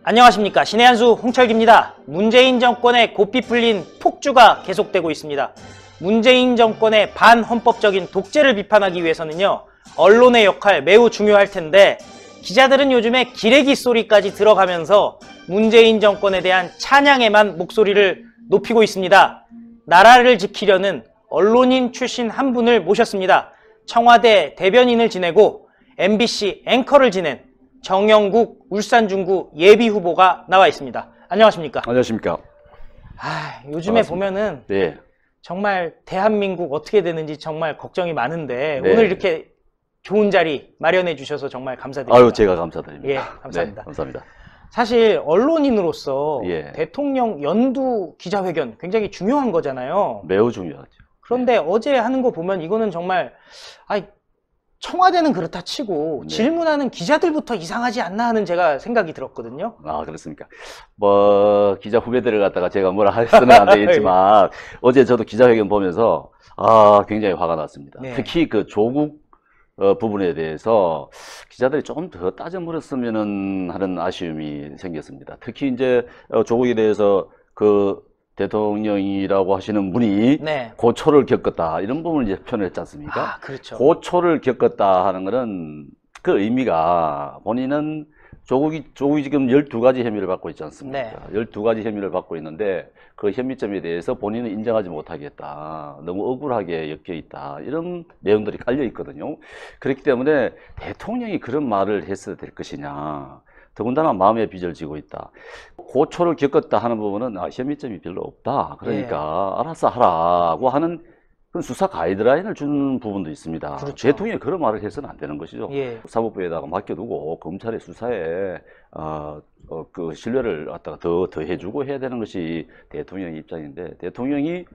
안녕하십니까. 신의 한수 홍철기입니다. 문재인 정권의 고삐 풀린 폭주가 계속되고 있습니다. 문재인 정권의 반헌법적인 독재를 비판하기 위해서는요, 언론의 역할 매우 중요할 텐데, 기자들은 요즘에 기레기 소리까지 들어가면서 문재인 정권에 대한 찬양에만 목소리를 높이고 있습니다. 나라를 지키려는 언론인 출신 한 분을 모셨습니다. 청와대 대변인을 지내고 MBC 앵커를 지낸 정영국 울산중구 예비후보가 나와 있습니다. 안녕하십니까? 안녕하십니까? 요즘에 반갑습니다. 보면은 네. 정말 대한민국 어떻게 되는지 정말 걱정이 많은데, 네. 오늘 이렇게 좋은 자리 마련해 주셔서 정말 감사드립니다. 아유, 제가 감사드립니다. 예, 감사합니다. 네, 감사합니다. 사실 언론인으로서 예. 대통령 연두 기자회견 굉장히 중요한 거잖아요. 매우 중요하죠. 그런데 어제 하는 거 보면 이거는 정말 청와대는 그렇다 치고 네. 질문하는 기자들부터 이상하지 않나 하는 제가 생각이 들었거든요. 아, 그렇습니까? 뭐, 기자 후배들을 갖다가 제가 뭐라 해서는 안 되겠지만, 어제 저도 기자회견 보면서, 굉장히 화가 났습니다. 네. 특히 그 조국 부분에 대해서 기자들이 조금 더 따져 물었으면 하는 아쉬움이 생겼습니다. 특히 이제 조국에 대해서 그 대통령이라고 하시는 분이 네. 고초를 겪었다, 이런 부분을 이제 표현을 했지 않습니까? 그렇죠. 고초를 겪었다 하는 것은 그 의미가, 본인은 조국이 지금 12가지 혐의를 받고 있지 않습니까? 네. 12가지 혐의를 받고 있는데, 그 혐의점에 대해서 본인은 인정하지 못하겠다, 너무 억울하게 엮여 있다, 이런 내용들이 깔려 있거든요. 그렇기 때문에 대통령이 그런 말을 했어야 될 것이냐, 더군다나 마음의 빚을 지고 있다. 고초를 겪었다 하는 부분은 혐의점이 별로 없다, 그러니까 알아서 하라고 하는 그런 수사 가이드라인을 주는 부분도 있습니다. 그렇죠. 대통령이 그런 말을 해서는 안 되는 것이죠. 예. 사법부에다가 맡겨두고 검찰의 수사에 그 신뢰를 갖다가 더 해주고 해야 되는 것이 대통령의 입장인데, 대통령이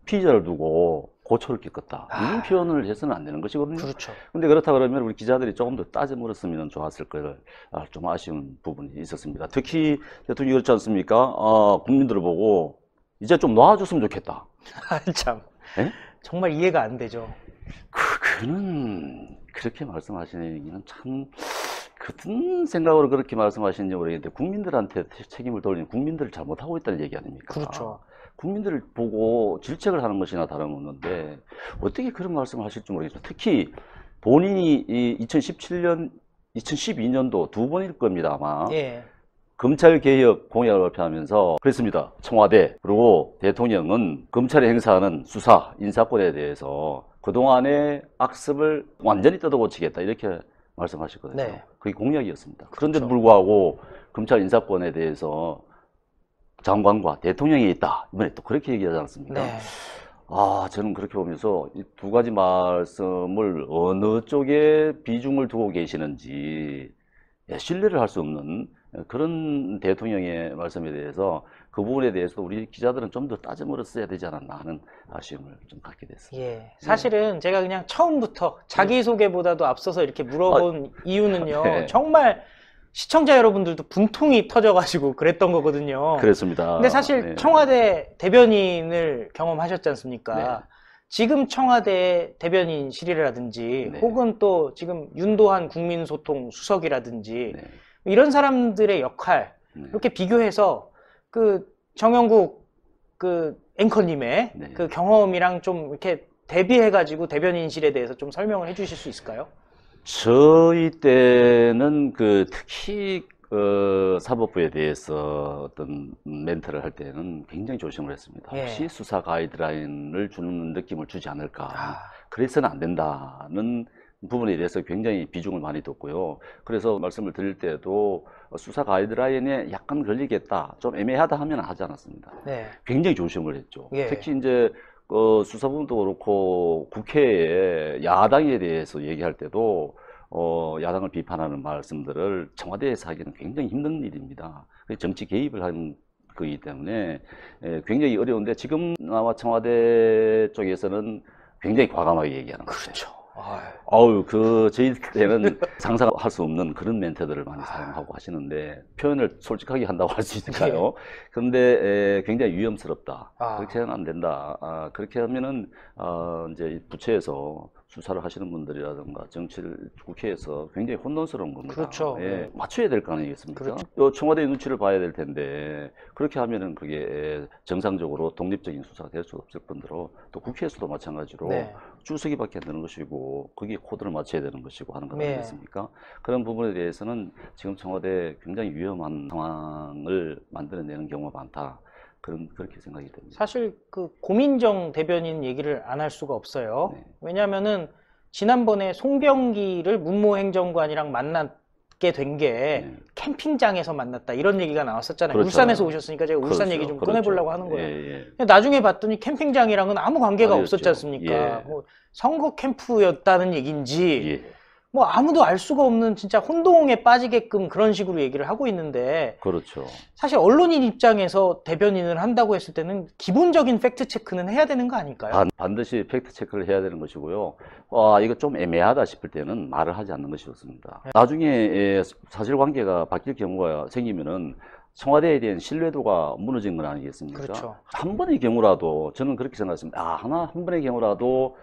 피의자를 두고 고초를 겪었다, 이런 표현을 해서는 안 되는 것이거든요. 그렇죠. 근데 그렇다 그러면 우리 기자들이 조금 더 따져 물었으면 좋았을 걸, 좀 아쉬운 부분이 있었습니다. 특히 대통령이 그렇지 않습니까? 국민들을 보고 이제 좀 놔줬으면 좋겠다. 참. 예? 정말 이해가 안 되죠. 그는 그렇게 말씀하시는 얘기는 참, 어떤 생각으로 그렇게 말씀하시는지 모르겠는데, 국민들한테 책임을 돌리는, 국민들을 잘못하고 있다는 얘기 아닙니까? 그렇죠. 국민들을 보고 질책을 하는 것이나 다름없는데 어떻게 그런 말씀을 하실지 모르겠어요. 특히 본인이 2012년도 두 번일 겁니다, 아마. 예. 검찰개혁 공약을 발표하면서 그랬습니다. 청와대 그리고 대통령은 검찰이 행사하는 수사, 인사권에 대해서 그동안의 악습을 완전히 뜯어고치겠다, 이렇게 말씀하셨거든요. 네. 그게 공약이었습니다. 그런데도 그렇죠. 불구하고 검찰 인사권에 대해서 장관과 대통령이 있다, 이번에 또 그렇게 얘기하지 않습니까? 네. 저는 그렇게 보면서 이 두 가지 말씀을 어느 쪽에 비중을 두고 계시는지 신뢰를 할 수 없는 그런 대통령의 말씀에 대해서, 그 부분에 대해서 우리 기자들은 좀 더 따져 물었어야 되지 않았나 하는 아쉬움을 좀 갖게 됐습니다. 예. 사실은 제가 그냥 처음부터 자기소개보다도 앞서서 이렇게 물어본 이유는요, 네. 정말 시청자 여러분들도 분통이 터져가지고 그랬던 거거든요. 그렇습니다. 근데 사실 네. 청와대 대변인을 경험하셨지 않습니까? 네. 지금 청와대 대변인실이라든지 네. 혹은 또 지금 윤도한 국민소통 수석이라든지 네. 이런 사람들의 역할, 이렇게 비교해서 그 정영국 그 앵커님의 네. 그 경험이랑 좀 이렇게 대비해가지고 대변인실에 대해서 좀 설명을 해주실 수 있을까요? 저희 때는 특히 사법부에 대해서 어떤 멘트를 할 때는 굉장히 조심을 했습니다. 예. 혹시 수사 가이드라인을 주는 느낌을 주지 않을까, 그래서는 안 된다는 부분에 대해서 굉장히 비중을 많이 뒀고요. 그래서 말씀을 드릴 때도 수사 가이드라인에 약간 걸리겠다, 좀 애매하다 하면 하지 않았습니다. 네. 굉장히 조심을 했죠. 예. 특히 이제 수사부도 그렇고 국회에 야당에 대해서 얘기할 때도 야당을 비판하는 말씀들을 청와대에서 하기는 굉장히 힘든 일입니다. 정치 개입을 한 거기 때문에 굉장히 어려운데, 지금 나와 청와대 쪽에서는 굉장히 과감하게 얘기하는 거죠. 그렇죠. 아유, 저희 때는 상상할 수 없는 그런 멘트들을 많이 사용하고 하시는데, 표현을 솔직하게 한다고 할 수 있을까요? 그런데 굉장히 위험스럽다. 그렇게 하면 안 된다. 그렇게 하면은, 이제 부처에서 수사를 하시는 분들이라든가 정치를 국회에서 굉장히 혼돈스러운 겁니다. 그렇죠. 예, 맞춰야 될 거 아니겠습니까? 그렇죠. 청와대 눈치를 봐야 될 텐데, 그렇게 하면은 그게 정상적으로 독립적인 수사가 될 수 없을 뿐더러, 또 국회에서도 마찬가지로 네. 주석이밖에 안 되는 것이고, 거기에 코드를 맞춰야 되는 것이고 하는 거 네. 아니겠습니까? 그런 부분에 대해서는 지금 청와대 굉장히 위험한 상황을 만들어내는 경우가 많다. 그렇게 생각이 됩니다. 사실 그 고민정 대변인 얘기를 안 할 수가 없어요. 네. 왜냐하면은 지난번에 송병기를 문무행정관이랑 만나게 된 게 네. 캠핑장에서 만났다 이런 얘기가 나왔었잖아요. 그렇죠. 울산에서 오셨으니까 제가 울산 그렇죠. 얘기 좀 그렇죠. 꺼내보려고 하는 거예요. 예, 예. 근데 나중에 봤더니 캠핑장이랑은 아무 관계가 아니었죠. 없었지 않습니까? 예. 뭐 선거 캠프였다는 얘기인지 예. 뭐 아무도 알 수가 없는 진짜 혼동에 빠지게끔 그런 식으로 얘기를 하고 있는데, 그렇죠. 사실 언론인 입장에서 대변인을 한다고 했을 때는 기본적인 팩트 체크는 해야 되는 거 아닐까요? 반드시 팩트 체크를 해야 되는 것이고요. 이거 좀 애매하다 싶을 때는 말을 하지 않는 것이 좋습니다. 나중에 사실관계가 바뀔 경우가 생기면은 청와대에 대한 신뢰도가 무너진 건 아니겠습니까? 그렇죠. 한 번의 경우라도 저는 그렇게 생각했습니다. 한 번의 경우라도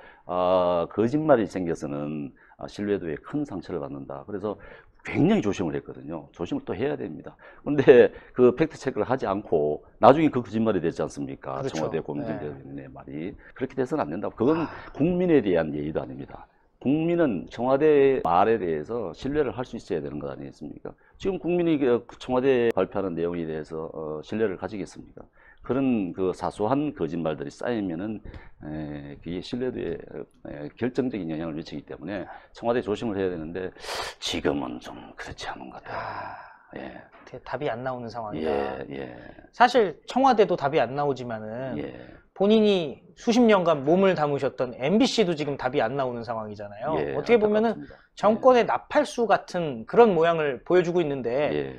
거짓말이 생겨서는 신뢰도에 큰 상처를 받는다. 그래서 굉장히 조심을 했거든요. 조심을 또 해야 됩니다. 근데 그 팩트 체크를 하지 않고 나중에 그 거짓말이 됐지 않습니까? 그렇죠. 청와대 고민정 대변인의 말이. 그렇게 돼서는 안 된다. 그건 국민에 대한 예의도 아닙니다. 국민은 청와대 말에 대해서 신뢰를 할 수 있어야 되는 것 아니겠습니까? 지금 국민이 청와대 발표하는 내용에 대해서 신뢰를 가지겠습니까? 그런 그 사소한 거짓말들이 쌓이면은 그게 신뢰도에 결정적인 영향을 미치기 때문에 청와대 조심을 해야 되는데 지금은 좀 그렇지 않은 것 같아요. 예. 답이 안 나오는 상황이다. 예. 사실 청와대도 답이 안 나오지만은 예. 본인이 수십 년간 몸을 담으셨던 MBC도 지금 답이 안 나오는 상황이잖아요. 예, 어떻게 보면은 안타깝습니다. 정권의 나팔수 같은 그런 모양을 보여주고 있는데,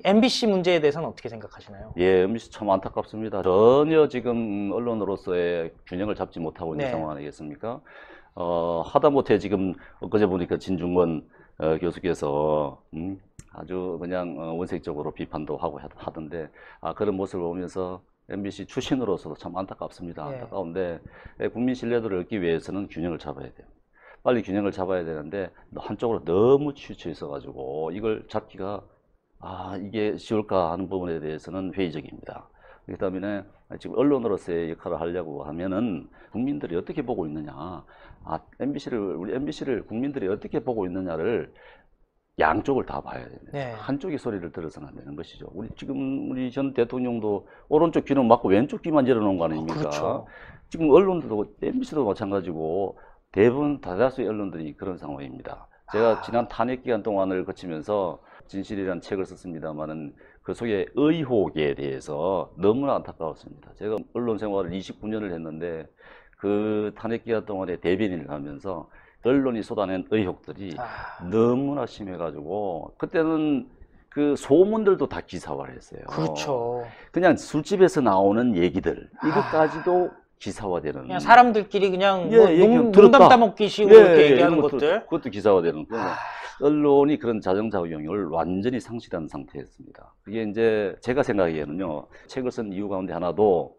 MBC 문제에 대해서는 어떻게 생각하시나요? 예, MBC 참 안타깝습니다. 전혀 지금 언론으로서의 균형을 잡지 못하고 있는 상황 아니겠습니까? 하다못해 지금 엊그제 보니까 진중권 교수께서 아주 그냥 원색적으로 비판도 하고 하던데, 그런 모습을 보면서 MBC 출신으로서도 참 안타깝습니다. 안타까운데 국민 신뢰도를 얻기 위해서는 균형을 잡아야 돼요. 빨리 균형을 잡아야 되는데 한쪽으로 너무 치우쳐 있어가지고 이걸 잡기가 이게 쉬울까 하는 부분에 대해서는 회의적입니다. 그렇기 때문에 지금 언론으로서의 역할을 하려고 하면은 국민들이 어떻게 보고 있느냐, 우리 MBC를 국민들이 어떻게 보고 있느냐를 양쪽을 다 봐야 됩니다. 한쪽의 소리를 들어서는 안 되는 것이죠. 우리 전 대통령도 오른쪽 귀는 막고 왼쪽 귀만 열어놓은 거 아닙니까? 그렇죠. 지금 언론들도 MBC도 마찬가지고 대부분 다수의 언론들이 그런 상황입니다. 제가 지난 탄핵 기간 동안을 거치면서 진실이라는 책을 썼습니다만은 그 속에 의혹에 대해서 너무나 안타까웠습니다. 제가 언론 생활을 29년을 했는데 그 탄핵 기간 동안에 대변인을 하면서 언론이 쏟아낸 의혹들이 너무나 심해가지고 그때는 그 소문들도 다 기사화를 했어요. 그렇죠. 그냥 술집에서 나오는 얘기들 이것까지도 기사화되는. 그냥 사람들끼리 그냥 농담 들었다. 따먹기 식으로 이렇게 얘기하는 것들. 그것도 기사화되는. 언론이 그런 자정작용을 완전히 상실한 상태였습니다. 그게 이제 제가 생각하기에는요, 책을 쓴 이유 가운데 하나도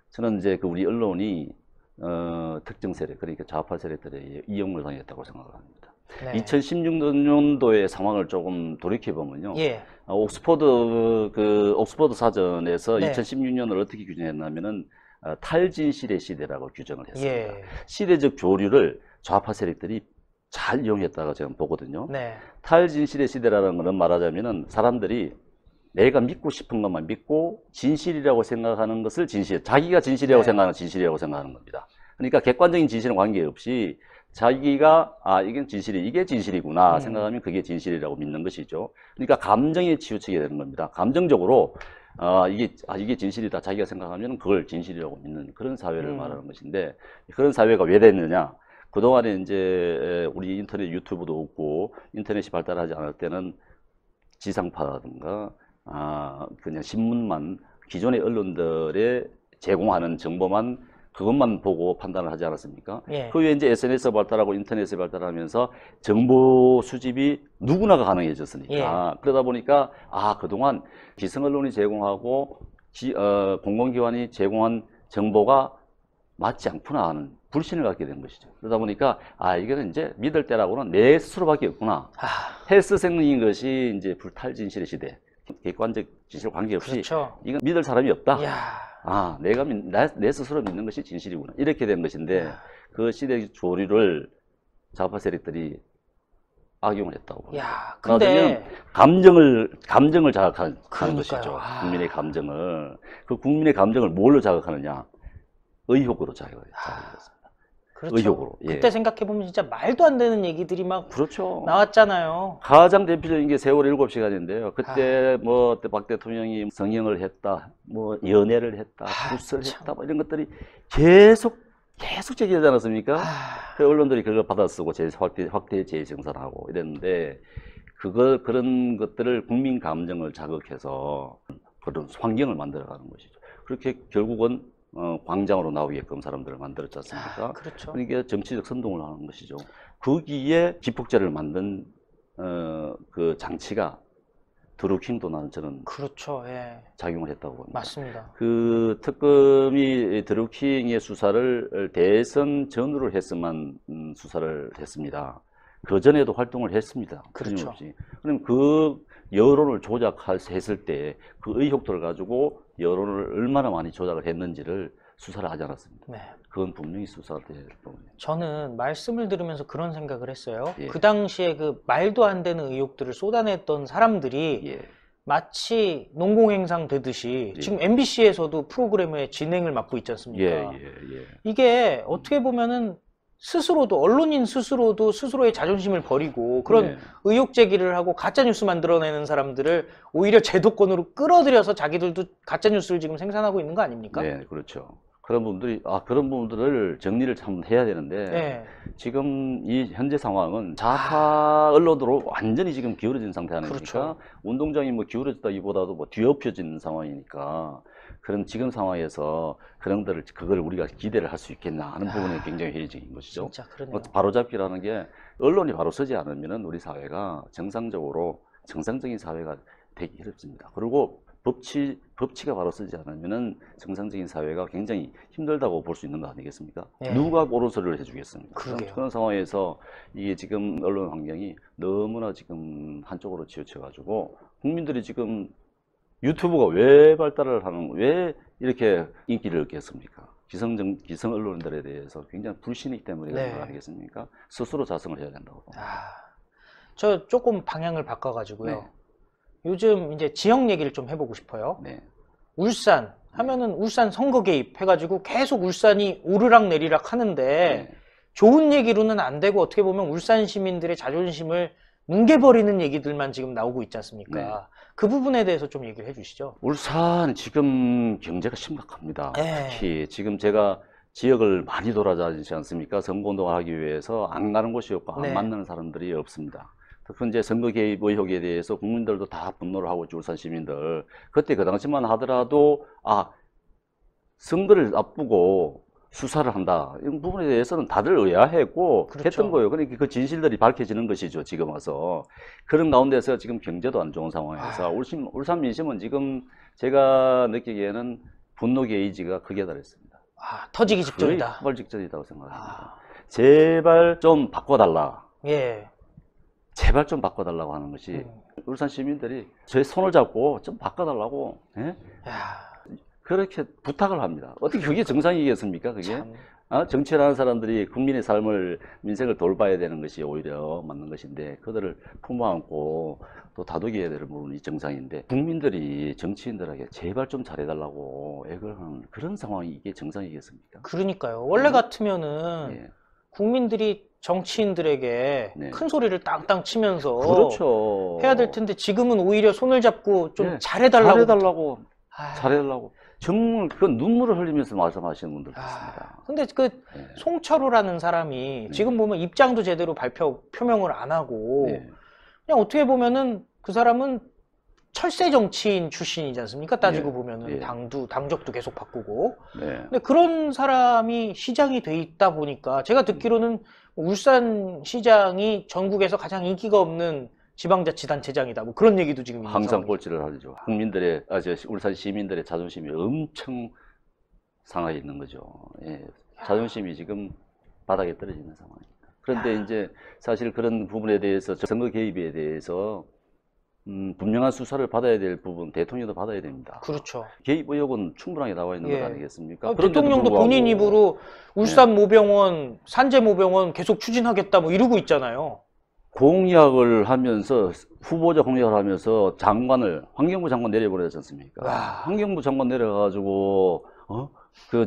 저는 이제 그 우리 언론이 특정 세력, 그러니까 좌파 세력들의 이용을 당했다고 생각을 합니다. 2016년도의 상황을 조금 돌이켜 보면요, 옥스퍼드 사전에서 2016년을 어떻게 규정했냐면은 탈진실의 시대라고 규정을 했습니다. 시대적 교류를 좌파 세력들이 잘 이용했다고 저는 보거든요. 탈진실의 시대라는 것은 말하자면은 사람들이 내가 믿고 싶은 것만 믿고 진실이라고 생각하는 것을 자기가 진실이라고 생각하는 진실이라고 생각하는 겁니다. 그러니까 객관적인 진실은 관계없이 자기가 이게 진실이구나 생각하면 그게 진실이라고 믿는 것이죠. 그러니까 감정에 치우치게 되는 겁니다. 감정적으로 이게 진실이다 자기가 생각하면 그걸 진실이라고 믿는 그런 사회를 말하는 것인데, 그런 사회가 왜 됐느냐? 그동안에 이제 우리 인터넷 유튜브도 없고 인터넷이 발달하지 않을 때는 지상파라든가 그냥 신문만, 기존의 언론들의 제공하는 정보만 그것만 보고 판단을 하지 않았습니까? 예. 그 외에 이제 SNS 발달하고 인터넷이 발달하면서 정보 수집이 누구나가 가능해졌으니까 그러다 보니까 그동안 기성 언론이 제공하고 공공기관이 제공한 정보가 맞지 않구나 하는 불신을 갖게 된 것이죠. 그러다 보니까 이거는 이제 믿을 때라고는 내 스스로밖에 없구나. 헬스생인 것이 이제 불탈 진실의 시대. 객관적 진실 관계없이 그렇죠. 이건 믿을 사람이 없다. 이야. 내 스스로 믿는 것이 진실이구나. 이렇게 된 것인데 그 시대의 조류를 좌파 세력들이 악용을 했다고 봅니다. 야, 근데 감정을 자극하는 그러니까요. 것이죠. 국민의 감정을. 그 국민의 감정을 뭘로 자극하느냐? 의혹으로 자극했습니다. 그렇죠. 의혹으로. 예. 그때 생각해보면 진짜 말도 안 되는 얘기들이 막 그렇죠. 나왔잖아요. 가장 대표적인 게 세월 7시간인데요. 그때 박 대통령이 성형을 했다, 연애를 했다, 굿을 했다, 이런 것들이 계속 제기하지 않았습니까? 그 언론들이 그걸 받아쓰고 확대 재생산하고 이랬는데, 그런 것들을 국민 감정을 자극해서 그런 환경을 만들어가는 것이죠. 그렇게 결국은 광장으로 나오게끔 사람들을 만들었지 않습니까? 그렇죠. 그러니까 정치적 선동을 하는 것이죠. 거기에 기폭제를 만든 그 장치가 드루킹도 저는 그렇죠. 예. 작용을 했다고 봅니다. 맞습니다. 그 특검이 드루킹의 수사를 대선 전후로 했으면 수사를 했습니다. 그 전에도 활동을 했습니다. 그렇죠. 끊임없이. 그럼 그 여론을 조작했을 때 그 의혹들을 가지고 여론을 얼마나 많이 조작을 했는지를 수사를 하지 않았습니다. 네. 그건 분명히 수사가 될 부분이에요. 저는 말씀을 들으면서 그런 생각을 했어요. 예. 그 당시에 그 말도 안 되는 의혹들을 쏟아냈던 사람들이 예. 마치 농공행상 되듯이 예. 지금 MBC에서도 프로그램의 진행을 맡고 있지 않습니까? 예. 이게 어떻게 보면은 언론인 스스로도 스스로의 자존심을 버리고 그런 네. 의혹 제기를 하고 가짜뉴스 만들어내는 사람들을 오히려 제도권으로 끌어들여서 자기들도 가짜뉴스를 지금 생산하고 있는 거 아닙니까? 네, 그렇죠. 그런 부분들을 정리를 참 해야 되는데, 네. 지금 이 현재 상황은 좌파 언론으로 완전히 지금 기울어진 상태 아닙니까? 그렇죠. 운동장이 기울어졌다기보다도 뒤엎여진 상황이니까, 그런 지금 상황에서 그걸 우리가 기대를 할 수 있겠나 하는 부분이 굉장히 회의적인 것이죠. 진짜 그러네요. 바로잡기라는 게 언론이 바로 서지 않으면 우리 사회가 정상적인 사회가 되기 어렵습니다. 그리고 법치가 바로 서지 않으면 정상적인 사회가 굉장히 힘들다고 볼 수 있는 거 아니겠습니까? 네. 누가 옳은 소리를 해주겠습니까? 그러게요. 그런 상황에서 이게 지금 언론 환경이 너무나 지금 한쪽으로 치우쳐가지고 국민들이 지금 유튜브가 왜 이렇게 인기를 얻겠습니까? 기성 언론들에 대해서 굉장히 불신이기 때문에 그런 거 아니겠습니까? 스스로 자성을 해야 된다고 봅니다. 저 조금 방향을 바꿔가지고요. 네. 요즘 이제 지역 얘기를 좀 해보고 싶어요. 네. 울산 하면은 울산 선거 개입 해가지고 계속 울산이 오르락 내리락 하는데 네. 좋은 얘기로는 안 되고 어떻게 보면 울산 시민들의 자존심을 뭉개버리는 얘기들만 지금 나오고 있지 않습니까? 네. 그 부분에 대해서 좀 얘기를 해주시죠. 울산 지금 경제가 심각합니다. 네. 특히 지금 제가 지역을 많이 돌아다니지 않습니까? 선거운동을 하기 위해서 안 가는 곳이 없고 안 네. 만나는 사람들이 없습니다. 현재 선거 개입 의혹에 대해서 국민들도 다 분노를 하고 있죠. 울산 시민들. 그때 그 당시만 하더라도 선거를 앞두고 수사를 한다. 이 부분에 대해서는 다들 의아했고 그렇죠. 했던 거예요. 그러니까 그 진실들이 밝혀지는 것이죠. 지금 와서. 그런 가운데서 지금 경제도 안 좋은 상황에서 울산 민심은 지금 제가 느끼기에는 분노 게이지가 극에 달했습니다. 터지기 거의 직전이다. 폭발 직전이라고 생각합니다. 제발 좀 바꿔달라. 예. 제발 좀 바꿔달라고 하는 것이 울산 시민들이 제 손을 잡고 좀 바꿔달라고 그렇게 부탁을 합니다. 어떻게 그게 정상이겠습니까? 그게 정치를 하는 사람들이 국민의 민생을 돌봐야 되는 것이 오히려 맞는 것인데 그들을 품어안고 또 다독여야 되는 부분이 정상인데 국민들이 정치인들에게 제발 좀 잘해달라고 애걸하는 그런 상황이 이게 정상이겠습니까? 그러니까요. 원래 같으면은 국민들이 정치인들에게 큰 소리를 땅땅 치면서 그렇죠. 해야 될 텐데 지금은 오히려 손을 잡고 좀 잘해달라고. 잘해달라고. 정말 그 눈물을 흘리면서 말씀하시는 분들도 있습니다. 근데 송철호라는 사람이 지금 보면 입장도 제대로 표명을 안 하고 그냥 어떻게 보면은 그 사람은 철새 정치인 출신이지 않습니까? 따지고 예, 보면은 예. 당적도 계속 바꾸고. 네. 근데 그런 사람이 시장이 돼 있다 보니까 제가 듣기로는 울산 시장이 전국에서 가장 인기가 없는 지방자치단체장이다. 뭐 그런 얘기도 지금 있는 항상 상황이죠. 꼴찌를 하죠. 국민들의, 울산 시민들의 자존심이 엄청 상하게 있는 거죠. 예. 자존심이 지금 바닥에 떨어지는 상황입니다. 그런데 이제 사실 그런 부분에 대해서 선거 개입에 대해서 분명한 수사를 받아야 될 부분 대통령도 받아야 됩니다. 그렇죠. 개입 의혹은 충분하게 나와 있는 예. 것 아니겠습니까? 대통령도 불구하고 본인 입으로 울산 모병원, 산재 모병원 계속 추진하겠다 뭐 이러고 있잖아요. 공약을 하면서 후보자 공약을 하면서 장관을 환경부 장관 내려보내지 않습니까? 와. 환경부 장관 내려가지고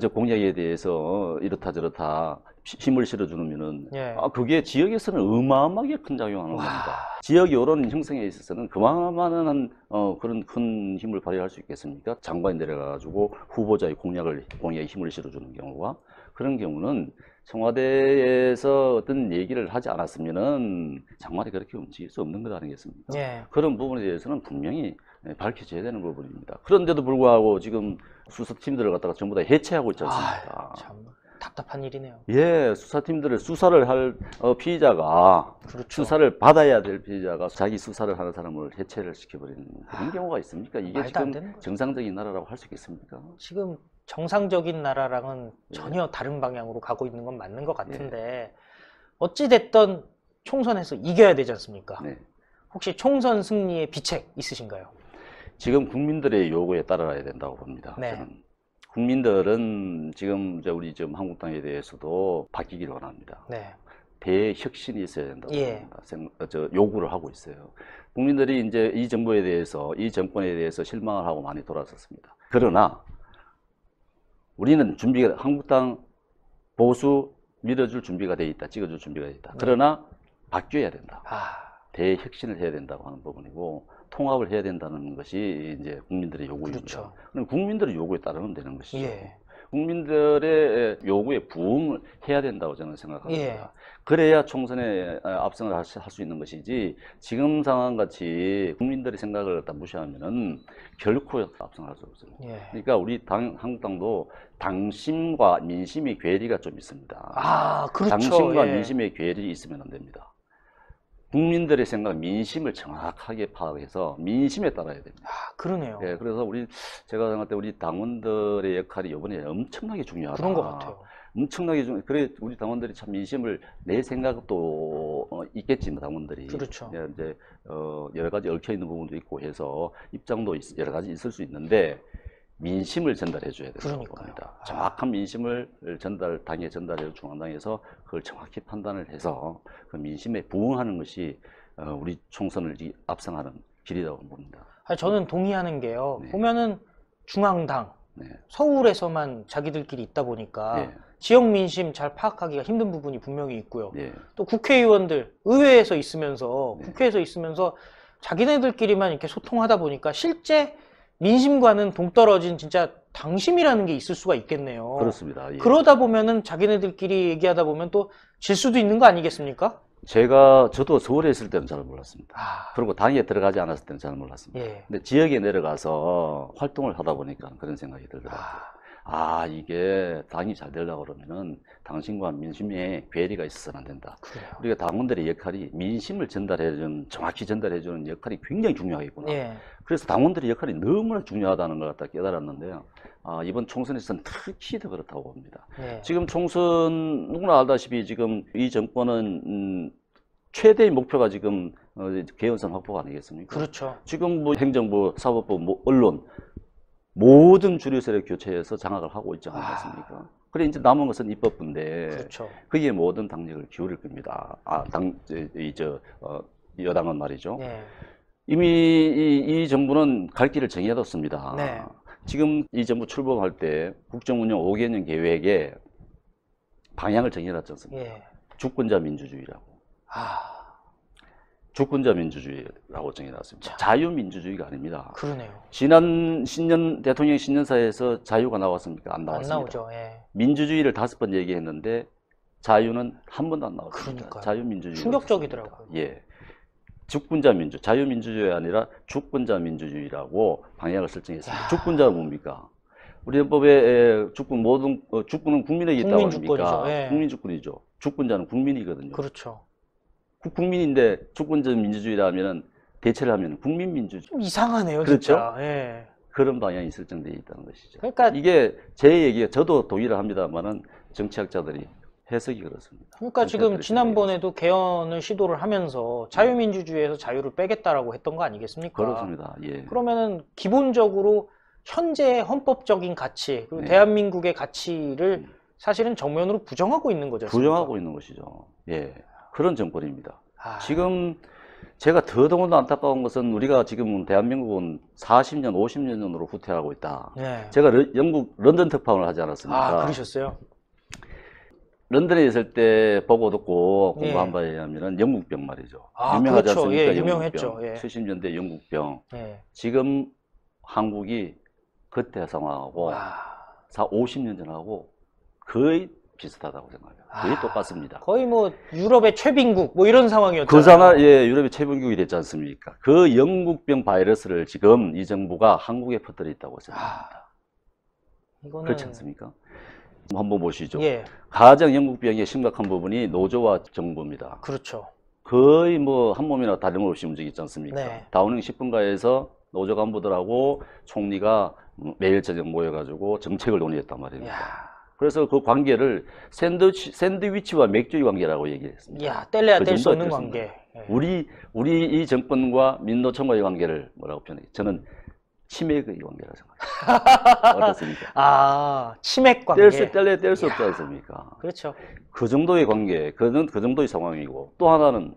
저 공약에 대해서 이렇다 저렇다 힘을 실어주면은 예. 그게 지역에서는 어마어마하게 큰 작용하는 와. 겁니다. 지역 여론 형성에 있어서는 그만한 그런 큰 힘을 발휘할 수 있겠습니까? 장관이 내려가지고 후보자의 공약에 힘을 실어주는 경우가 그런 경우는 청와대에서 어떤 얘기를 하지 않았으면은 장관이 그렇게 움직일 수 없는 것 아니겠습니까? 예. 그런 부분에 대해서는 분명히 밝혀져야 되는 부분입니다. 그런데도 불구하고 지금 수사팀들을 갖다가 전부 다 해체하고 있지 않습니까? 참 답답한 일이네요. 예, 수사팀들을 수사를 할 피의자가 그렇죠. 수사를 받아야 될 피의자가 자기 수사를 하는 사람을 해체를 시켜버리는 그런 경우가 있습니까? 이게 말도 안 지금 되는 거죠. 정상적인 나라라고 할 수 있겠습니까? 지금 정상적인 나라랑은 전혀 다른 방향으로 가고 있는 건 맞는 것 같은데 어찌 됐든 총선에서 이겨야 되지 않습니까? 네. 혹시 총선 승리의 비책 있으신가요? 지금 국민들의 요구에 따라야 된다고 봅니다. 네. 저는. 국민들은 지금 우리 지금 한국당에 대해서도 바뀌기를 원합니다. 네. 대혁신이 있어야 된다고 예. 봅니다. 요구를 하고 있어요. 국민들이 이제 이 정부에 대해서, 이 정권에 대해서 실망을 하고 많이 돌아섰습니다. 그러나 우리는 한국당 보수 밀어줄 준비가 돼 있다, 찍어줄 준비가 돼 있다. 그러나 바뀌어야 된다. 대혁신을 해야 된다고 하는 부분이고 통합을 해야 된다는 것이 이제 국민들의 요구입니다. 그렇죠. 그럼 국민들의 요구에 따르면 되는 것이죠. 예. 국민들의 요구에 부응을 해야 된다고 저는 생각합니다. 예. 그래야 총선에 압승을 할 수 있는 것이지 지금 상황 같이 국민들의 생각을 갖다 무시하면은 결코 압승할 수 없습니다. 예. 그러니까 우리 한국당도 당심과 민심의 괴리가 좀 있습니다. 그렇죠. 당심과 예. 민심의 괴리 있으면 안 됩니다. 국민들의 생각, 민심을 정확하게 파악해서 민심에 따라야 됩니다. 그러네요. 예, 그래서 제가 생각할 때 우리 당원들의 역할이 이번에 엄청나게 중요하다. 그런 것 같아요. 엄청나게 그래 우리 당원들이 참 민심을 내 생각도 있겠지만 당원들이 그렇죠. 예, 이제 여러 가지 얽혀 있는 부분도 있고 해서 입장도 여러 가지 있을 수 있는데 민심을 전달해 줘야 된다고 그러니까요. 봅니다. 정확한 민심을 당에 전달해 중앙당에서 그걸 정확히 판단을 해서 그 민심에 부응하는 것이 우리 총선을 압승하는 길이라고 봅니다. 저는 동의하는 게요. 네. 보면은 중앙당, 네. 서울에서만 자기들끼리 있다 보니까 네. 지역 민심 잘 파악하기가 힘든 부분이 분명히 있고요. 네. 또 국회의원들, 의회에서 있으면서, 네. 국회에서 있으면서 자기네들끼리만 이렇게 소통하다 보니까 실제 민심과는 동떨어진 진짜 당심이라는 게 있을 수가 있겠네요. 그렇습니다. 예. 그러다 보면은 자기네들끼리 얘기하다 보면 또 질 수도 있는 거 아니겠습니까? 저도 서울에 있을 때는 잘 몰랐습니다. 그리고 당에 들어가지 않았을 때는 잘 몰랐습니다. 예. 근데 지역에 내려가서 활동을 하다 보니까 그런 생각이 들더라고요. 이게 당이 잘 되려고 그러면은 당신과 민심에 괴리가 있어서는 안 된다. 그래요. 우리가 당원들의 역할이 민심을 정확히 전달해주는 역할이 굉장히 중요하겠구나. 예. 그래서 당원들의 역할이 너무나 중요하다는 걸 갖다 깨달았는데요. 이번 총선에서는 특히 더 그렇다고 봅니다. 예. 지금 총선 누구나 알다시피 지금 이 정권은 최대의 목표가 지금 개헌선 확보가 아니겠습니까? 그렇죠. 지금 행정부, 사법부, 언론 모든 주류 세력 교체해서 장악을 하고 있지 않습니까? 그래 이제 남은 것은 입법부인데 그렇죠. 거기에 모든 당력을 기울일 겁니다. 여당은 말이죠. 예. 이미 이 정부는 갈 길을 정해뒀습니다. 네. 지금 이 정부 출범할 때 국정운영 5개년 계획에 방향을 정해놨지 않습니까? 예. 주권자 민주주의라고. 주권자 민주주의라고 정해놨습니다. 자유민주주의가 아닙니다. 그러네요. 지난 대통령 신년사에서 자유가 나왔습니까? 안 안 나왔습니다. 나오죠. 예. 민주주의를 5번 얘기했는데 자유는 한 번도 안 나왔습니다. 그러니까요. 자유민주주의. 충격적이더라고요. 예. 주권자 민주, 자유민주주의가 아니라 주권자 민주주의라고 방향을 설정했습니다. 야. 주권자는 뭡니까? 우리 헌법에 주권 모든 주권은 국민에게 있다고 국민 합니까? 주권이죠. 예. 국민 주권이죠. 주권자는 국민이거든요. 그렇죠. 국민인데 주권자 민주주의라면은 대체를 하면 국민 민주주의. 좀 이상하네요, 그렇죠? 진짜. 예. 그런 방향이 설정되어 있다는 것이죠. 그러니까 이게 제 얘기가 저도 동의를 합니다만은 정치학자들이 해석이 그렇습니다. 그러니까 지금 정치학자들의 지난번에도 개헌을 시도를 하면서 자유민주주의에서 자유를 빼겠다라고 했던 거 아니겠습니까? 그렇습니다. 예. 그러면은 기본적으로 현재 헌법적인 가치 그리고 네. 대한민국의 가치를 사실은 정면으로 부정하고 있는 거죠. 부정하고 있는 것이죠. 예. 그런 정권입니다. 아, 지금 제가 더더군다나 안타까운 것은 우리가 지금 대한민국은 40년, 50년 전으로 후퇴하고 있다. 네. 제가 영국 런던 특파원을 하지 않았습니까? 아, 그러셨어요? 런던에 있을 때 보고 듣고 예. 공부한 바에 의하면 영국병 말이죠. 아, 유명하지 그렇죠. 않습니까? 예, 유명했죠. 영국병. 예. 70년대 영국병. 예. 지금 한국이 그때 상황하고 와, 50년 전하고 거의 비슷하다고 생각합니다. 거의 아, 똑같습니다. 거의 뭐 유럽의 최빈국 뭐 이런 상황이었잖아요. 그잖아, 예, 유럽의 최병국이 됐지 않습니까? 그 영국병 바이러스를 지금 이 정부가 한국에 퍼뜨려 있다고 생각합니다. 이거는 그렇지 않습니까? 한번 보시죠. 예, 가장 영국병의 심각한 부분이 노조와 정부입니다. 그렇죠. 거의 뭐 한 몸이나 다름없이 움직이지 않습니까? 네. 다우닝 10분가에서 노조 간부들하고 총리가 매일 저녁 모여가지고 정책을 논의했단 말입니다. 이야, 그래서 그 관계를 샌드위치와 맥주의 관계라고 얘기했습니다. 이야, 뗄래야 그 뗄 수 없는 정도가 관계. 예. 우리 이 정권과 민노총과의 관계를 뭐라고 표현해요? 저는 치맥의 관계라고 생각합니다. 어떻습니까? 아, 치맥 관계. 뗄 수 없지 않습니까? 그렇죠. 그 정도의 관계, 그 정도의 상황이고, 또 하나는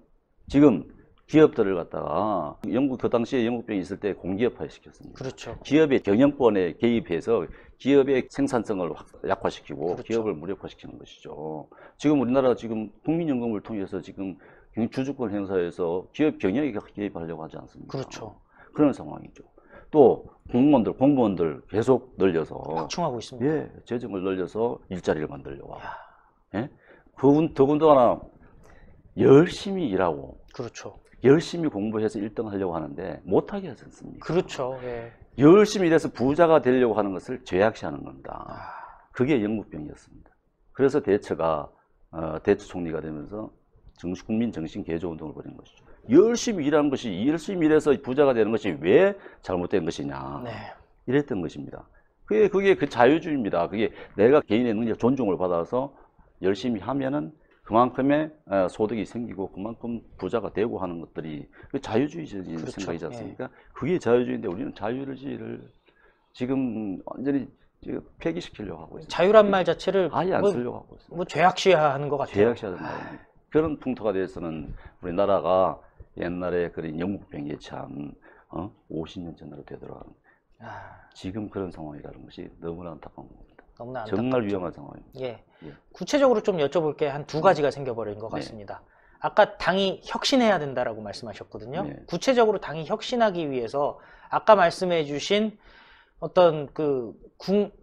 지금 기업들을 갖다가 그 당시에 영국병이 있을 때 공기업화 시켰습니다. 그렇죠. 기업의 경영권에 개입해서 기업의 생산성을 약화시키고 그렇죠. 기업을 무력화시키는 것이죠. 지금 우리나라 지금 국민연금을 통해서 지금 주주권 행사에서 기업 경영에 개입하려고 하지 않습니까? 그렇죠. 그런 상황이죠. 또 공무원들 계속 늘려서 확충하고 있습니다. 예, 재정을 늘려서 일자리를 만들려고 하고 이야, 예? 더군다나 열심히 일하고 그렇죠. 열심히 공부해서 1등 하려고 하는데 못하게 하지 않습니까? 그렇죠. 예. 열심히 일해서 부자가 되려고 하는 것을 죄악시하는 겁니다. 아, 그게 영국병이었습니다. 그래서 대처가 대처 총리가 되면서 국민 정신 개조 운동을 벌인 것이죠. 열심히 일하는 것이 열심히 일해서 부자가 되는 것이 왜 잘못된 것이냐 네. 이랬던 것입니다. 그게 그 자유주의입니다. 그게 내가 개인의 능력 존중을 받아서 열심히 하면은 그만큼의 소득이 생기고 그만큼 부자가 되고 하는 것들이 자유주의적인 그렇죠. 생각이지 않습니까? 그게 자유주의인데 우리는 자유주의를 지금 완전히 지금 폐기시키려고 하고 있습니다. 자유란 말 자체를 아예 안 쓰려고 하고 있습니다. 뭐 죄악시하는 것 같아요. 죄악시하는 말입니다. 그런 풍토가 돼서는 우리나라가 옛날에 그런 영국병이 참 50년 전으로 되돌아가는 아, 지금 그런 상황이라는 것이 너무나 안타까운 겁니다. 너무나 정말 안타깝죠. 위험한 상황입니다. 예. 예. 구체적으로 좀 여쭤볼 게 한 두 가지가 생겨버린 것 네. 같습니다. 아까 당이 혁신해야 된다라고 말씀하셨거든요. 네. 구체적으로 당이 혁신하기 위해서 아까 말씀해주신 어떤 그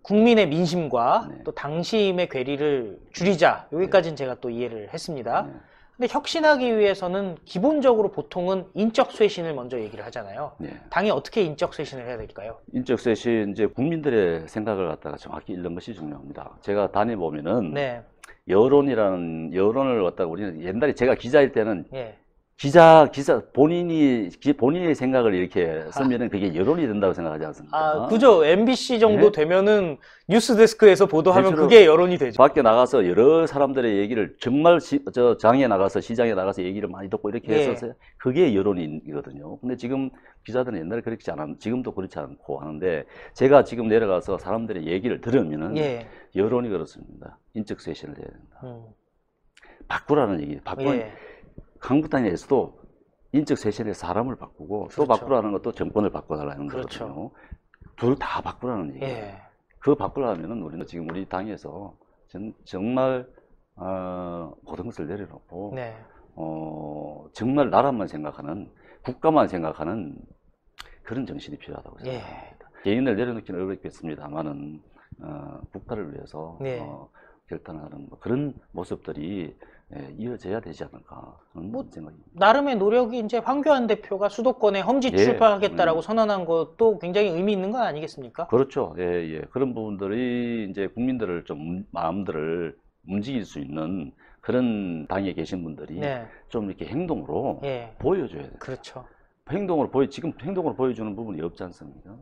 국민의 민심과 네. 또 당심의 괴리를 줄이자 여기까지는 제가 또 이해를 했습니다. 네. 근데 혁신하기 위해서는 기본적으로 보통은 인적 쇄신을 먼저 얘기를 하잖아요. 네. 당이 어떻게 인적 쇄신을 해야 될까요? 인적 쇄신 이제 국민들의 생각을 갖다가 정확히 읽는 것이 중요합니다. 제가 다녀보면은 네, 여론을 갖다가 우리는 옛날에 제가 기자일 때는 예, 기자 본인의 생각을 이렇게 쓰면은 그게 여론이 된다고 생각하지 않습니까? 아, 그죠. MBC 정도 네. 되면은 뉴스데스크에서 보도하면 대체로 그게 여론이 되죠. 밖에 나가서 여러 사람들의 얘기를 정말 장에 나가서 시장에 나가서 얘기를 많이 듣고 이렇게 예. 해서 그게 여론이거든요. 근데 지금 기자들은 옛날에 그렇지 않았, 지금도 그렇지 않고 하는데 제가 지금 내려가서 사람들의 얘기를 들으면은 예, 여론이 그렇습니다. 인적 쇄신을 해야 된다. 음, 바꾸라는 얘기. 예, 한국당에서도 인적 쇄신에 사람을 바꾸고 또 그렇죠. 바꾸라는 것도 정권을 바꿔달라는 그렇죠. 거거든요. 둘 다 바꾸라는 얘기예요. 예, 그거 바꾸려면은 우리는 지금 우리 당에서 정말 모든 것을 내려놓고 네, 정말 나라만 생각하는 국가만 생각하는 그런 정신이 필요하다고 예, 생각합니다. 개인을 내려놓기는 어렵겠습니다만은 국가를 위해서 네. 결단하는 뭐 그런 모습들이 이어져야 되지 않을까 그런 생각입니다. 나름의 노력이 이제 황교안 대표가 수도권에 험지 예, 출마하겠다라고 선언한 것도 굉장히 의미 있는 건 아니겠습니까? 그렇죠. 예, 예. 그런 부분들이 이제 국민들을 좀 마음들을 움직일 수 있는 그런 당에 계신 분들이 네. 좀 이렇게 행동으로 예. 보여줘야 돼요. 그렇죠. 지금 행동으로 보여주는 부분이 없지 않습니까?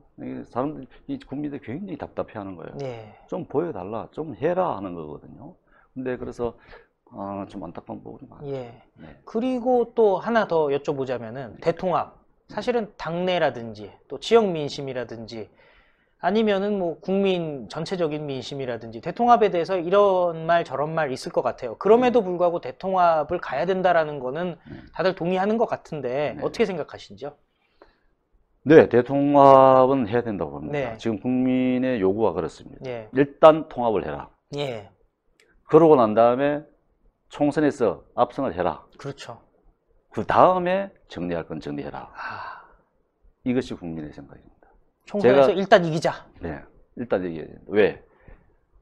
사람들, 이 국민들 굉장히 답답해하는 거예요. 예. 좀 보여달라, 좀 해라 하는 거거든요. 근데 그래서 좀 안타까운 부분이 많아요. 예. 네. 그리고 또 하나 더 여쭤보자면은 대통합. 사실은 당내라든지 또 지역 민심이라든지 아니면은 뭐 국민 전체적인 민심이라든지 대통합에 대해서 이런 말 저런 말 있을 것 같아요. 그럼에도 불구하고 대통합을 가야 된다라는 거는 다들 동의하는 것 같은데 네. 어떻게 생각하시죠? 네, 대통합은 해야 된다고 봅니다. 네. 지금 국민의 요구가 그렇습니다. 예. 일단 통합을 해라. 예. 그러고 난 다음에 총선에서 압승을 해라. 그렇죠. 그 다음에 정리할 건 정리해라. 아, 이것이 국민의 생각입니다. 총선에서 제가- 일단 이기자. 네, 일단 얘기해야 됩니다. 왜?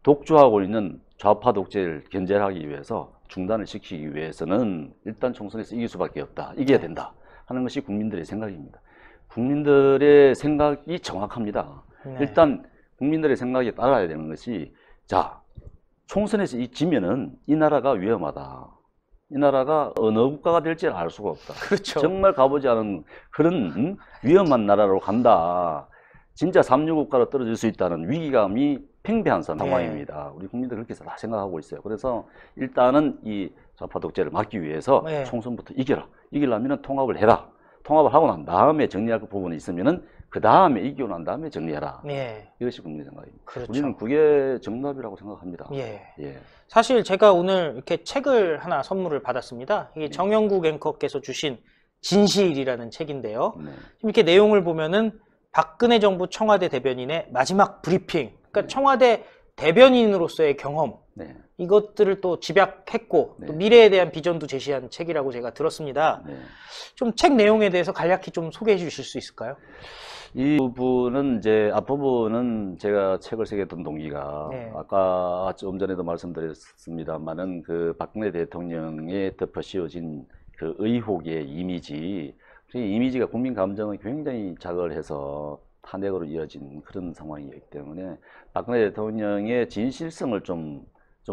독주하고 있는 좌파 독재를 견제하기 위해서 중단을 시키기 위해서는 일단 총선에서 이길 수밖에 없다. 이겨야 네. 된다. 하는 것이 국민들의 생각입니다. 국민들의 생각이 정확합니다. 네. 일단 국민들의 생각에 따라야 되는 것이 자, 총선에서 지면은 이 나라가 위험하다. 이 나라가 어느 국가가 될지를 알 수가 없다. 그렇죠. 정말 가보지 않은 그런 위험한 나라로 간다. 진짜 삼류국가로 떨어질 수 있다는 위기감이 팽배한 상황입니다. 우리 국민들 그렇게 다 생각하고 있어요. 그래서 일단은 이 좌파 독재를 막기 위해서 네. 총선부터 이겨라. 이기려면 통합을 해라. 통합을 하고 난 다음에 정리할 부분이 있으면은 그 다음에 이기고 난 다음에 정리해라. 예. 이것이 국민의 생각입니다. 그렇죠. 우리는 그게 정답이라고 생각합니다. 예. 예. 사실 제가 오늘 이렇게 책을 하나 선물을 받았습니다. 이게 정영국 앵커께서 주신 진실이라는 책인데요. 네. 이렇게 내용을 보면은 박근혜 정부 청와대 대변인의 마지막 브리핑, 그러니까 네. 청와대 대변인으로서의 경험, 네. 이것들을 또 집약했고 네. 또 미래에 대한 비전도 제시한 책이라고 제가 들었습니다. 네. 좀 책 내용에 대해서 간략히 좀 소개해 주실 수 있을까요? 이 부분은 이제 앞부분은 제가 책을 쓰겠던 동기가 네. 아까 좀 전에도 말씀드렸습니다만은 그 박근혜 대통령에 덮어 씌워진 그 의혹의 이미지, 그 이미지가 국민 감정을 굉장히 자극을 해서 탄핵으로 이어진 그런 상황이기 때문에 박근혜 대통령의 진실성을 좀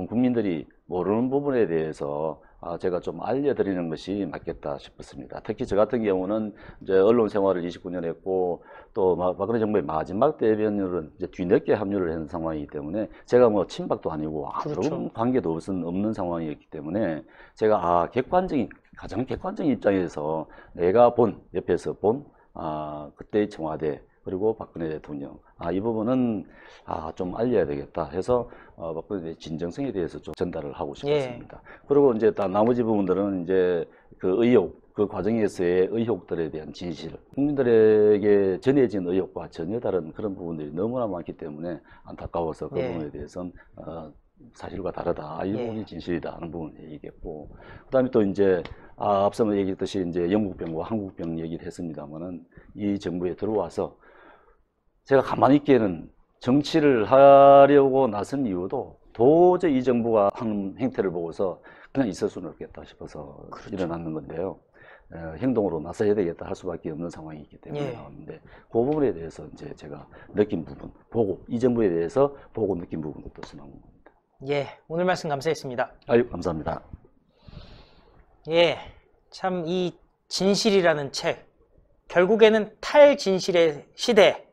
국민들이 모르는 부분에 대해서 제가 좀 알려드리는 것이 맞겠다 싶었습니다. 특히 저 같은 경우는 이제 언론 생활을 29년 했고 또 박근혜 정부의 마지막 대변인으로 이제 뒤늦게 합류를 한 상황이기 때문에 제가 뭐 친박도 아니고 그렇죠. 아무런 관계도 없는 상황이었기 때문에 제가 가장 객관적인 입장에서 내가 옆에서 본 그때의 청와대 그리고 박근혜 대통령 이 부분은 좀 알려야 되겠다 해서 박근혜 진정성에 대해서 좀 전달을 하고 싶었습니다. 그리고 이제 나머지 부분들은 이제 그 의혹, 그 과정에서의 의혹들에 대한 진실, 국민들에게 전해진 의혹과 전혀 다른 그런 부분들이 너무나 많기 때문에 안타까워서 그 예. 부분에 대해서는 사실과 다르다. 이 예. 부분이 진실이다 하는 부분을 얘기했고, 그다음에 또 이제 앞서 얘기했듯이 이제 영국병과 한국병 얘기를 했습니다만은 이 정부에 들어와서 제가 가만히 있기에는 정치를 하려고 나선 이유도 도저히 이 정부가 하는 행태를 보고서 그냥 있을 수는 없겠다 싶어서 그렇죠. 일어나는 건데요. 행동으로 나서야 되겠다 할 수밖에 없는 상황이기 때문에 예. 나왔는데 그 부분에 대해서 이제 제가 느낀 부분, 이 정부에 대해서 보고 느낀 부분도 또 나온 겁니다. 예, 오늘 말씀 감사했습니다. 아유, 감사합니다. 예, 참 이 진실이라는 책, 결국에는 탈진실의 시대,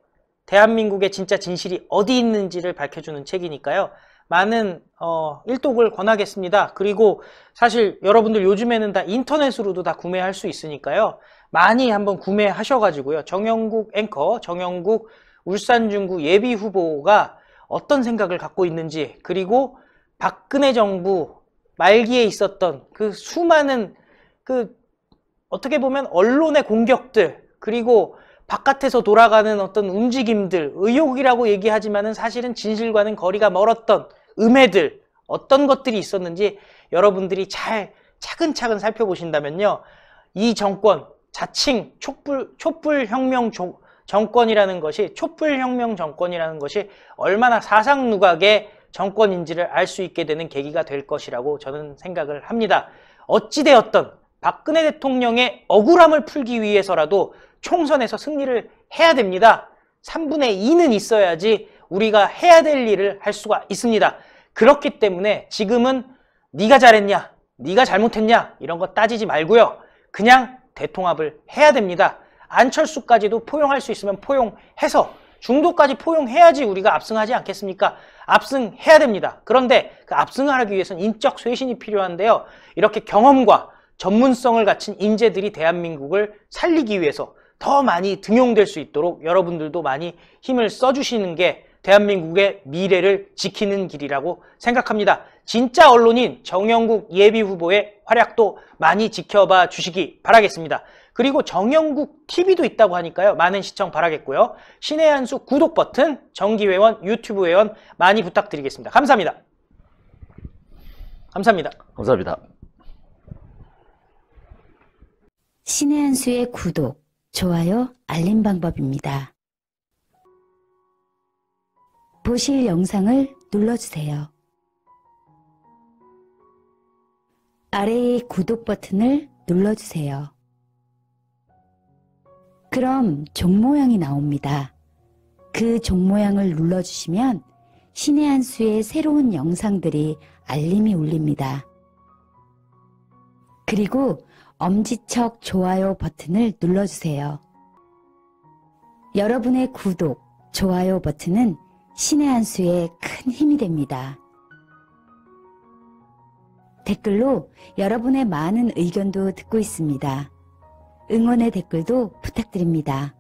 대한민국의 진짜 진실이 어디 있는지를 밝혀주는 책이니까요. 많은 일독을 권하겠습니다. 그리고 사실 여러분들 요즘에는 다 인터넷으로도 다 구매할 수 있으니까요. 많이 한번 구매하셔가지고요. 정영국 앵커, 정영국 울산중구 예비후보가 어떤 생각을 갖고 있는지, 그리고 박근혜 정부 말기에 있었던 그 수많은 어떻게 보면 언론의 공격들, 그리고 바깥에서 돌아가는 어떤 움직임들, 의혹이라고 얘기하지만은 사실은 진실과는 거리가 멀었던 음해들, 어떤 것들이 있었는지 여러분들이 잘 차근차근 살펴보신다면요. 이 정권, 자칭 촛불혁명 정권이라는 것이 얼마나 사상누각의 정권인지를 알 수 있게 되는 계기가 될 것이라고 저는 생각을 합니다. 어찌되었든 박근혜 대통령의 억울함을 풀기 위해서라도 총선에서 승리를 해야 됩니다. 3분의 2는 있어야지 우리가 해야 될 일을 할 수가 있습니다. 그렇기 때문에 지금은 네가 잘했냐, 네가 잘못했냐 이런 거 따지지 말고요. 그냥 대통합을 해야 됩니다. 안철수까지도 포용할 수 있으면 포용해서 중도까지 포용해야지 우리가 압승하지 않겠습니까? 압승해야 됩니다. 그런데 그 압승을 하기 위해서는 인적 쇄신이 필요한데요. 이렇게 경험과 전문성을 갖춘 인재들이 대한민국을 살리기 위해서 더 많이 등용될 수 있도록 여러분들도 많이 힘을 써주시는 게 대한민국의 미래를 지키는 길이라고 생각합니다. 진짜 언론인 정영국 예비후보의 활약도 많이 지켜봐 주시기 바라겠습니다. 그리고 정영국 TV도 있다고 하니까요. 많은 시청 바라겠고요. 신의 한수 구독 버튼, 정기회원, 유튜브 회원 많이 부탁드리겠습니다. 감사합니다. 감사합니다. 감사합니다. 신의 한수의 구독, 좋아요, 알림 방법입니다. 보실 영상을 눌러주세요. 아래의 구독 버튼을 눌러주세요. 그럼 종 모양이 나옵니다. 그 종 모양을 눌러주시면 신의 한수의 새로운 영상들이 알림이 울립니다. 그리고 엄지척 좋아요 버튼을 눌러주세요. 여러분의 구독, 좋아요 버튼은 신의 한수에 큰 힘이 됩니다. 댓글로 여러분의 많은 의견도 듣고 있습니다. 응원의 댓글도 부탁드립니다.